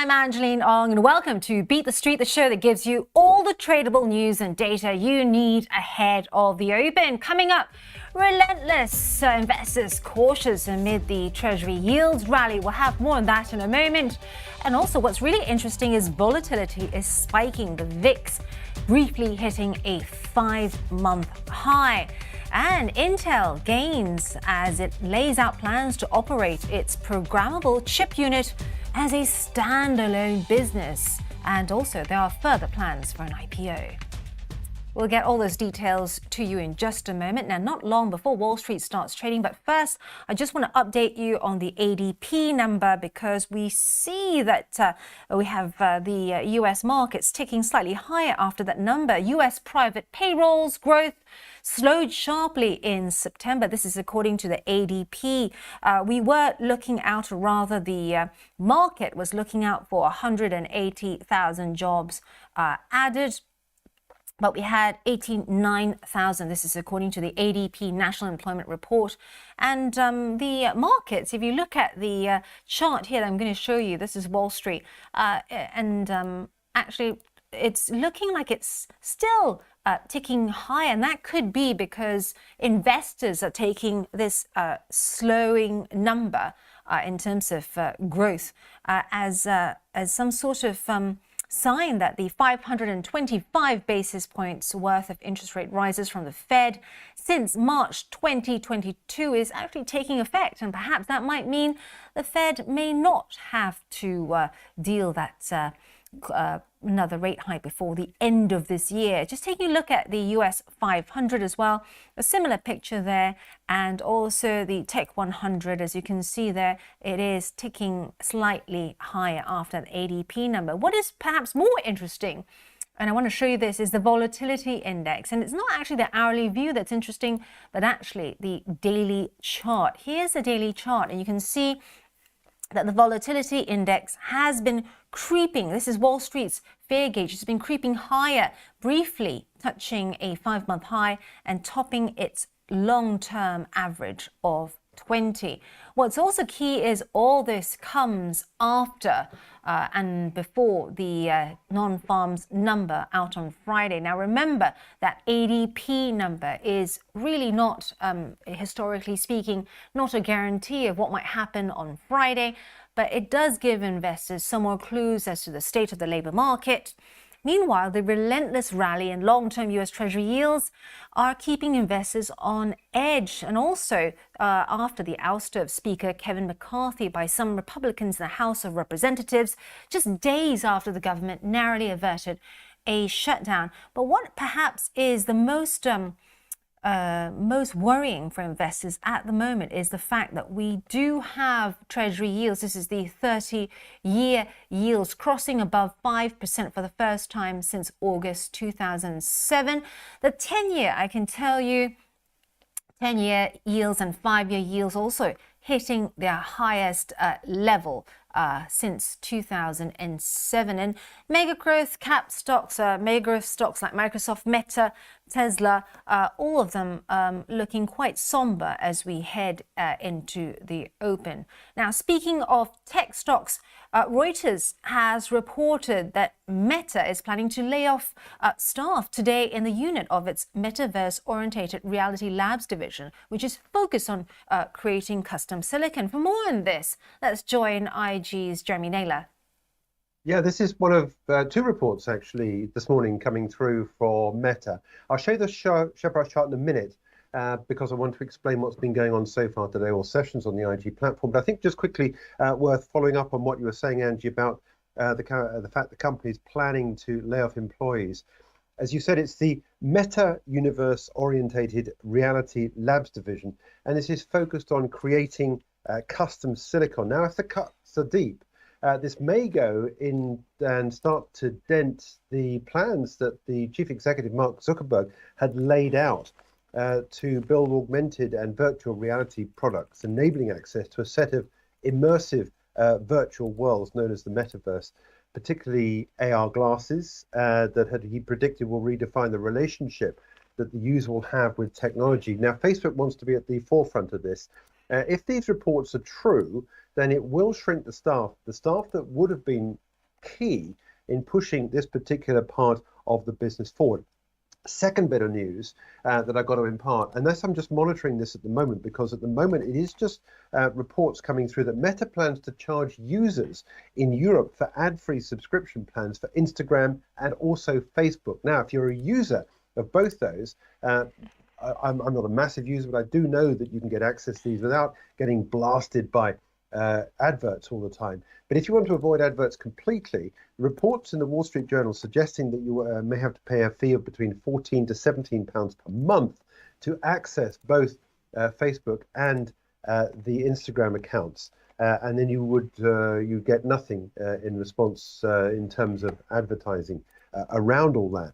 I'm Angeline Ong and welcome to Beat the Street, the show that gives you all the tradable news and data you need ahead of the open. Coming up, relentless investors cautious amid the Treasury yields rally. We'll have more on that in a moment. And also what's really interesting is volatility is spiking. The VIX briefly hitting a 5-month high. And Intel gains as it lays out plans to operate its programmable chip unit as a standalone business. And also there are further plans for an IPO. We'll get all those details to you in just a moment. Now, not long before Wall Street starts trading, but first, I just want to update you on the ADP number because we see that we have the US markets ticking slightly higher after that number. US private payrolls growth slowed sharply in September. This is according to the ADP. We were looking out, or rather the market was looking out for 180,000 jobs added. But we had 89,000. This is according to the ADP National Employment Report. And the markets, if you look at the chart here that I'm going to show you, this is Wall Street. Actually, it's looking like it's still ticking high. And that could be because investors are taking this slowing number in terms of growth as some sort of sign that the 525 basis points worth of interest rate rises from the Fed since March 2022 is actually taking effect. And perhaps that might mean the Fed may not have to deal that another rate hike before the end of this year. Just taking a look at the US 500 as well, a similar picture there, and also the Tech 100, as you can see there, it is ticking slightly higher after the ADP number. What is perhaps more interesting, and I want to show you this, is the volatility index. And it's not actually the hourly view that's interesting, but actually the daily chart. Here's the daily chart, and you can see that the volatility index has been creeping. This is Wall Street's fear gauge. It's been creeping higher, briefly touching a 5-month high and topping its long-term average of 20. What's also key is all this comes after and before the non-farms number out on Friday. Now remember that ADP number is really not, historically speaking, not a guarantee of what might happen on Friday, but it does give investors some more clues as to the state of the labor market. Meanwhile, the relentless rally in long-term US Treasury yields are keeping investors on edge. And also, after the ouster of Speaker Kevin McCarthy by some Republicans in the House of Representatives, just days after the government narrowly averted a shutdown. But what perhaps is the most worrying for investors at the moment is the fact that we do have Treasury yields. This is the 30-year yields crossing above 5% for the first time since August 2007. The 10-year, I can tell you, 10-year yields and 5-year yields also hitting their highest level since 2007. And mega growth cap stocks, mega growth stocks like Microsoft, Meta, Tesla, all of them looking quite somber as we head into the open. Now, speaking of tech stocks, Reuters has reported that Meta is planning to lay off staff today in the unit of its metaverse-orientated Reality Labs division, which is focused on creating custom silicon. For more on this, let's join IG's Jeremy Naylor. Yeah, this is one of two reports actually this morning coming through for Meta. I'll show you the share price chart in a minute because I want to explain what's been going on so far today, or sessions on the IG platform. But I think just quickly worth following up on what you were saying, Angie, about the fact the company is planning to lay off employees. As you said, it's the Meta Universe Orientated Reality Labs division, and this is focused on creating custom silicon. Now, if the cuts are deep, this may go in and start to dent the plans that the chief executive, Mark Zuckerberg, had laid out to build augmented and virtual reality products, enabling access to a set of immersive virtual worlds known as the metaverse, particularly AR glasses that he predicted will redefine the relationship that the user will have with technology. Now, Facebook wants to be at the forefront of this. If these reports are true, then it will shrink the staff that would have been key in pushing this particular part of the business forward. Second bit of news that I've got to impart, and that's I'm just monitoring this at the moment, because at the moment it is just reports coming through that Meta plans to charge users in Europe for ad-free subscription plans for Instagram and also Facebook. Now, if you're a user of both those, I'm not a massive user, but I do know that you can get access to these without getting blasted by adverts all the time. But if you want to avoid adverts completely, reports in the Wall Street Journal suggesting that you may have to pay a fee of between 14 to 17 pounds per month to access both Facebook and the Instagram accounts. And then you get nothing in response in terms of advertising around all that.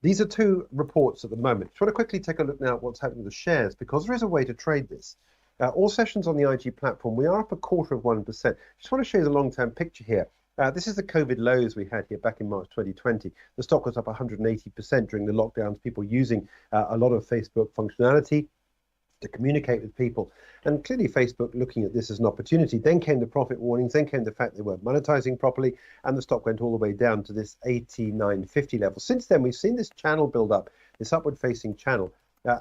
These are two reports at the moment. Just want to quickly take a look now at what's happening with the shares, because there is a way to trade this. All sessions on the IG platform, we are up 1/4%. Just want to show you the long-term picture here. This is the COVID lows we had here back in March 2020. The stock was up 180% during the lockdowns, people using a lot of Facebook functionality to communicate with people. And clearly Facebook looking at this as an opportunity. Then came the profit warnings, then came the fact they weren't monetizing properly, and the stock went all the way down to this 89.50 level. Since then, we've seen this channel build up, this upward facing channel,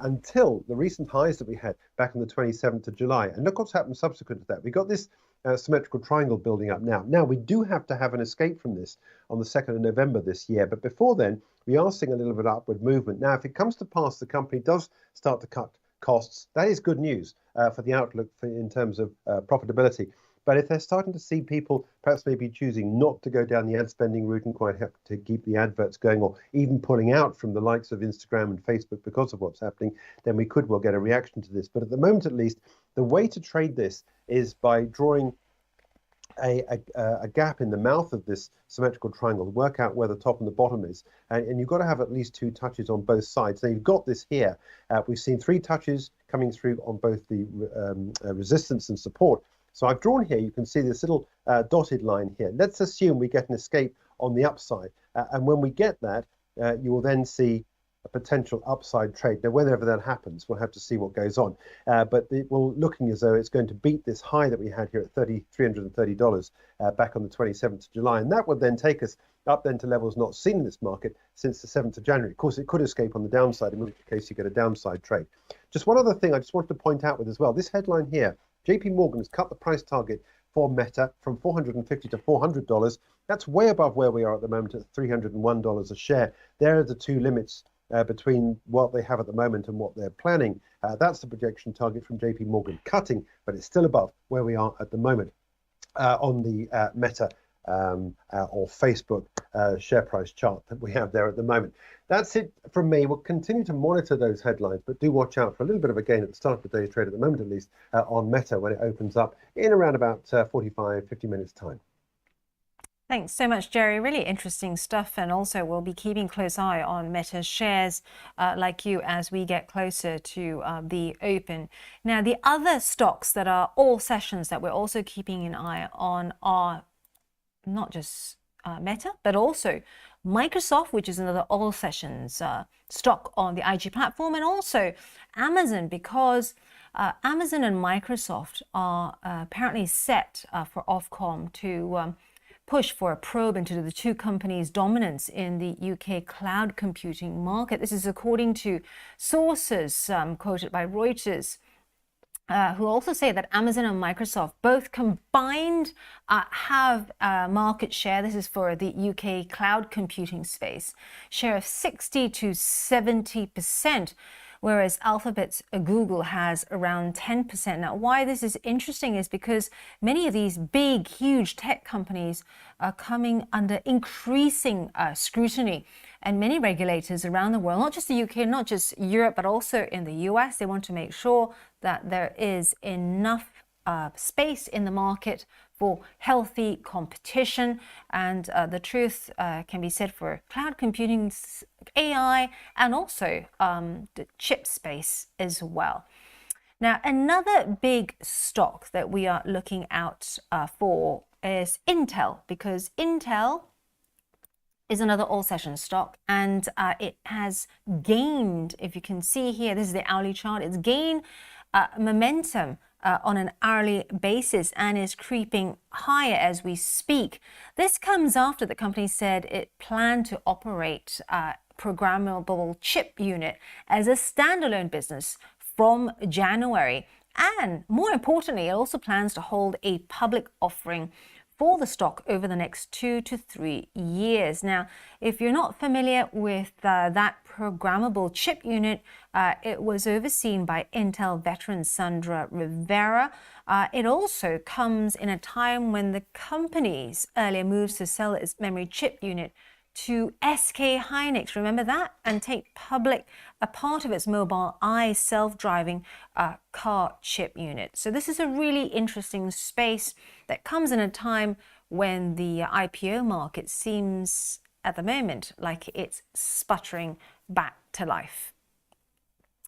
until the recent highs that we had back on the 27th of July. And look what's happened subsequent to that. We got this symmetrical triangle building up now. Now, we do have to have an escape from this on the 2nd of November this year. But before then, we are seeing a little bit of upward movement. Now, if it comes to pass, the company does start to cut costs. That is good news for the outlook in terms of profitability. But if they're starting to see people perhaps maybe choosing not to go down the ad spending route and quite have to keep the adverts going, or even pulling out from the likes of Instagram and Facebook because of what's happening, then we could well get a reaction to this. But at the moment, at least, the way to trade this is by drawing a gap in the mouth of this symmetrical triangle, work out where the top and the bottom is, and you've got to have at least 2 touches on both sides. Now you've got this here. We've seen 3 touches coming through on both the resistance and support. So I've drawn here, you can see this little dotted line here. Let's assume we get an escape on the upside. And when we get that, you will then see a potential upside trade. Now, whenever that happens, we'll have to see what goes on. But we're looking as though it's going to beat this high that we had here at $330 back on the 27th of July. And that would then take us up then to levels not seen in this market since the 7th of January. Of course, it could escape on the downside, in which case you get a downside trade. Just one other thing I just wanted to point out with as well, this headline here, JP Morgan has cut the price target for Meta from $450 to $400. That's way above where we are at the moment at $301 a share. There are the 2 limits between what they have at the moment and what they're planning. That's the projection target from JP Morgan, cutting, but it's still above where we are at the moment on the Meta or Facebook share price chart that we have there at the moment. That's it from me. We'll continue to monitor those headlines, but do watch out for a little bit of a gain at the start of the day's trade at the moment, at least, on Meta when it opens up in around about 45, 50 minutes time. Thanks so much, Jerry. Really interesting stuff. And also we'll be keeping close eye on Meta's shares like you as we get closer to the open. Now, the other stocks that are all sessions that we're also keeping an eye on are not just Meta, but also Microsoft, which is another all sessions stock on the IG platform, and also Amazon, because Amazon and Microsoft are apparently set for Ofcom to push for a probe into the 2 companies' dominance in the UK cloud computing market. This is according to sources quoted by Reuters, who also say that Amazon and Microsoft both combined have a market share, this is for the UK cloud computing space, share of 60 to 70%, whereas Alphabet's Google has around 10%. Now, why this is interesting is because many of these big, huge tech companies are coming under increasing scrutiny. And many regulators around the world, not just the UK, not just Europe, but also in the US, they want to make sure that there is enough space in the market for healthy competition. And the truth can be said for cloud computing, AI, and also the chip space as well. Now, another big stock that we are looking out for is Intel, because Intel is another all-session stock, and it has gained, if you can see here, this is the hourly chart, it's gained momentum on an hourly basis and is creeping higher as we speak. This comes after the company said it planned to operate programmable chip unit as a standalone business from January. And more importantly, it also plans to hold a public offering for the stock over the next 2 to 3 years. Now, if you're not familiar with that programmable chip unit, it was overseen by Intel veteran Sandra Rivera. It also comes in a time when the company's earlier moves to sell its memory chip unit to SK Hynix, remember that, and take public a part of its mobile eye self-driving car chip unit. So this is a really interesting space that comes in a time when the IPO market seems at the moment like it's sputtering back to life.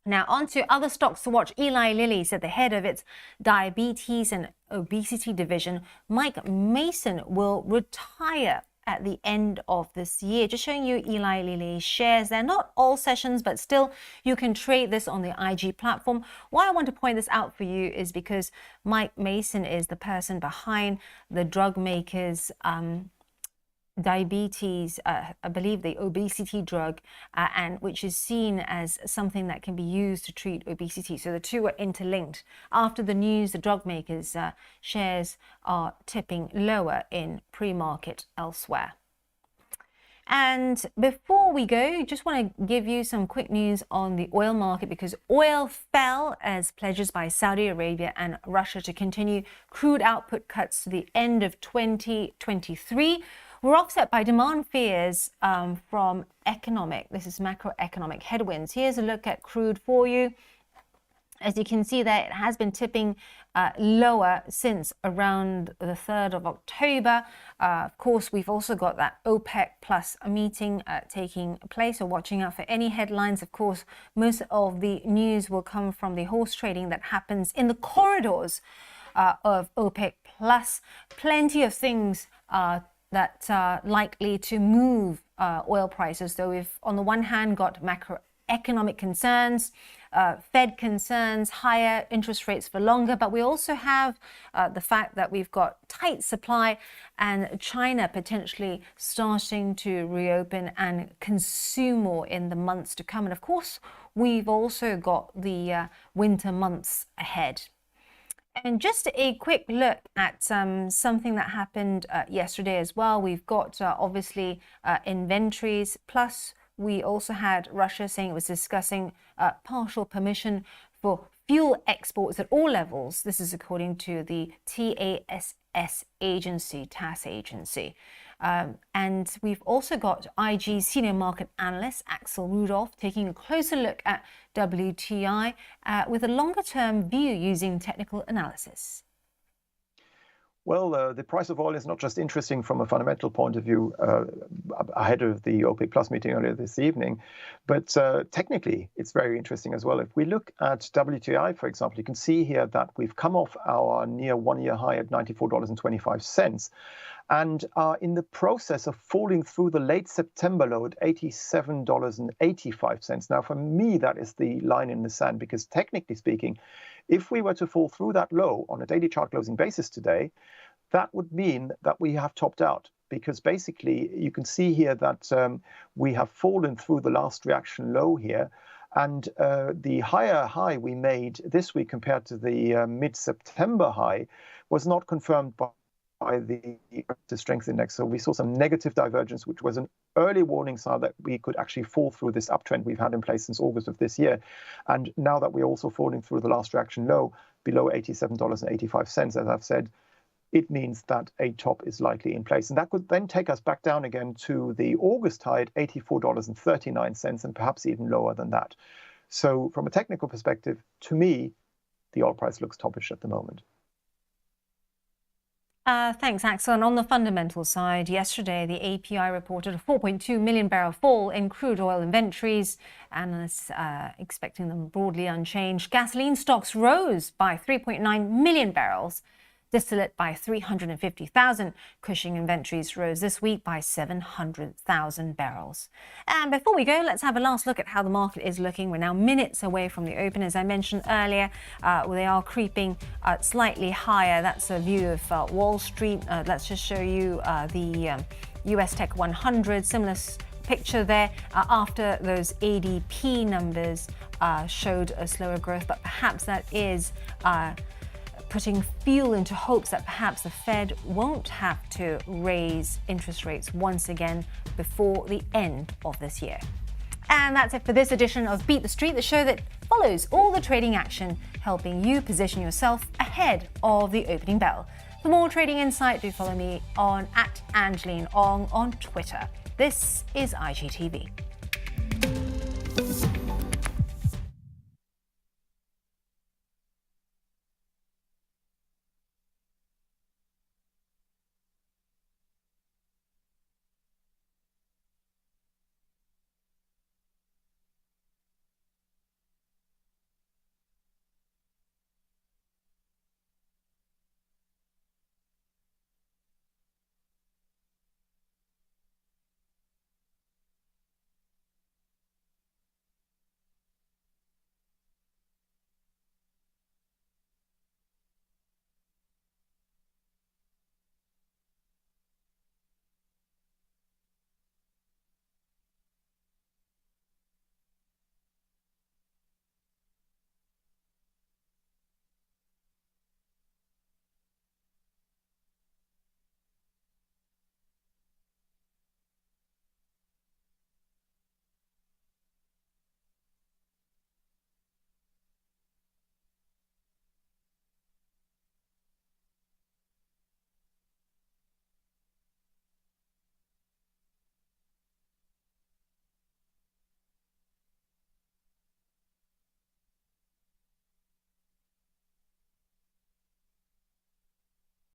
Now, on to other stocks to watch. Eli Lilly said the head of its diabetes and obesity division, Mike Mason, will retire at the end of this year. Just showing you Eli Lilly shares. They're not all sessions, but still you can trade this on the IG platform. Why I want to point this out for you is because Mike Mason is the person behind the drug makers diabetes, I believe the obesity drug, and which is seen as something that can be used to treat obesity. So the two are interlinked. After the news, the drug makers' shares are tipping lower in pre-market elsewhere. And before we go, just want to give you some quick news on the oil market, because oil fell as pledges by Saudi Arabia and Russia to continue crude output cuts to the end of 2023 were offset by demand fears from macroeconomic headwinds. Here's a look at crude for you. As you can see there, it has been tipping lower since around the 3rd of October. Of course, we've also got that OPEC plus meeting taking place, so watching out for any headlines. Of course, most of the news will come from the horse trading that happens in the corridors of OPEC plus. Plenty of things that are likely to move oil prices. So we've, on the one hand, got macroeconomic concerns, Fed concerns, higher interest rates for longer, but we also have the fact that we've got tight supply and China potentially starting to reopen and consume more in the months to come. And of course, we've also got the winter months ahead. And just a quick look at something that happened yesterday as well. We've got obviously inventories, plus we also had Russia saying it was discussing partial permission for fuel exports at all levels. This is according to the TASS agency, and we've also got IG senior market analyst Axel Rudolph taking a closer look at WTI with a longer-term view using technical analysis. Well, the price of oil is not just interesting from a fundamental point of view ahead of the OPEC Plus meeting earlier this evening, but technically it's very interesting as well. If we look at WTI, for example, you can see here that we've come off our near one-year high at $94.25 and are in the process of falling through the late September low at $87.85. Now, for me, that is the line in the sand, because technically speaking, if we were to fall through that low on a daily chart closing basis today, that would mean that we have topped out, because basically you can see here that we have fallen through the last reaction low here. And the higher high we made this week compared to the mid-September high was not confirmed by the strength index. So we saw some negative divergence, which was an early warning sign that we could actually fall through this uptrend we've had in place since August of this year. And now that we're also falling through the last reaction low below $87.85, as I've said, it means that a top is likely in place. And that could then take us back down again to the August high at $84.39 and perhaps even lower than that. So from a technical perspective, to me, the oil price looks toppish at the moment. Thanks, Axel. And on the fundamental side, yesterday, the API reported a 4.2 million barrel fall in crude oil inventories, analysts expecting them broadly unchanged. Gasoline stocks rose by 3.9 million barrels, distillate by 350,000. Cushing inventories rose this week by 700,000 barrels. And before we go, let's have a last look at how the market is looking. We're now minutes away from the open. As I mentioned earlier, they are creeping slightly higher. That's a view of Wall Street. Let's just show you the US Tech 100, similar picture there after those ADP numbers showed a slower growth, but perhaps that is putting fuel into hopes that perhaps the Fed won't have to raise interest rates once again before the end of this year. And that's it for this edition of Beat the Street, the show that follows all the trading action, helping you position yourself ahead of the opening bell. For more trading insight, do follow me on @AngelineOng on Twitter. This is IGTV.